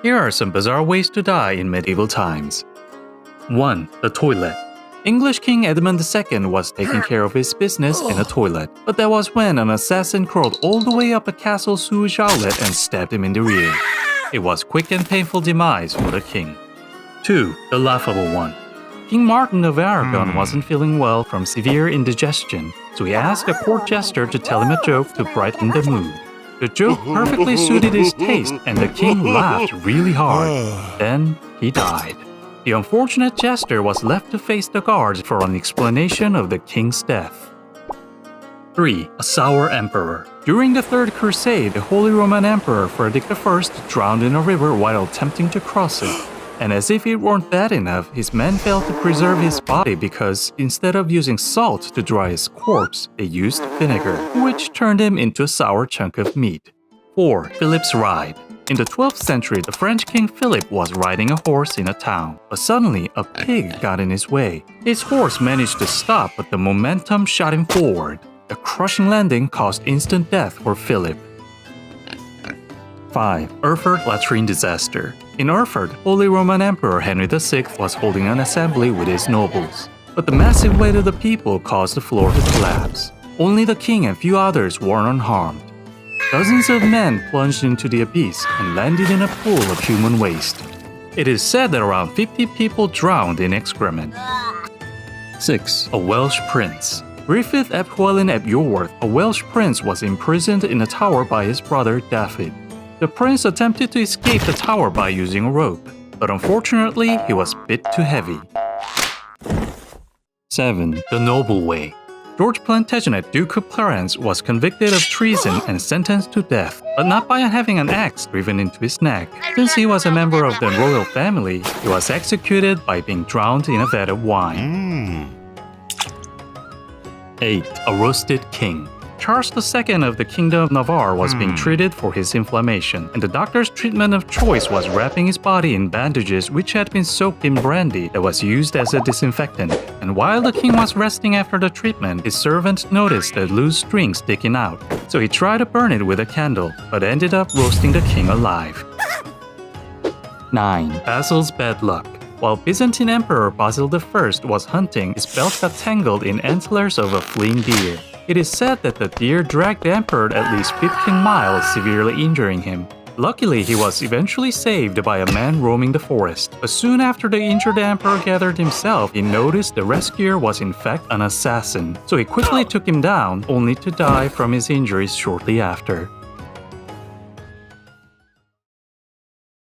Here are some bizarre ways to die in medieval times. 1. The toilet. English King Edmund II was taking care of his business in a toilet, but that was when an assassin crawled all the way up a castle sewage outlet and stabbed him in the rear. It was quick and painful demise for the king. 2. The laughable one. King Martin of Aragon wasn't feeling well from severe indigestion, so he asked a court jester to tell him a joke to brighten the mood. The joke perfectly suited his taste and the king laughed really hard. Then he died. The unfortunate jester was left to face the guards for an explanation of the king's death. 3. A sour emperor. During the Third Crusade, the Holy Roman Emperor Frederick I drowned in a river while attempting to cross it. And as if it weren't bad enough, his men failed to preserve his body because instead of using salt to dry his corpse, they used vinegar, which turned him into a sour chunk of meat. 4. Philip's ride. In the 12th century, the French King Philip was riding a horse in a town, but suddenly a pig got in his way. His horse managed to stop, but the momentum shot him forward. The crushing landing caused instant death for Philip. 5. Erfurt latrine disaster. In Erfurt, Holy Roman Emperor Henry VI was holding an assembly with his nobles. But the massive weight of the people caused the floor to collapse. Only the king and few others were unharmed. Dozens of men plunged into the abyss and landed in a pool of human waste. It is said that around 50 people drowned in excrement. 6. A Welsh prince. Griffith ap Llywelyn ap Iorwerth, a Welsh prince, was imprisoned in a tower by his brother Dafydd. The prince attempted to escape the tower by using a rope, but unfortunately he was a bit too heavy. 7. The noble way. George Plantagenet, Duke of Clarence, was convicted of treason and sentenced to death, but not by having an axe driven into his neck. Since he was a member of the royal family, he was executed by being drowned in a vat of wine. 8. A roasted king. Charles II of the Kingdom of Navarre was being treated for his inflammation, and the doctor's treatment of choice was wrapping his body in bandages which had been soaked in brandy that was used as a disinfectant. And while the king was resting after the treatment, his servant noticed a loose string sticking out. So he tried to burn it with a candle, but ended up roasting the king alive. 9. Basil's bad luck. While Byzantine Emperor Basil I was hunting, his belt got tangled in antlers of a fleeing deer. It is said that the deer dragged the emperor at least 15 miles, severely injuring him. Luckily, he was eventually saved by a man roaming the forest. But soon after the injured emperor gathered himself, he noticed the rescuer was in fact an assassin. So he quickly took him down, only to die from his injuries shortly after.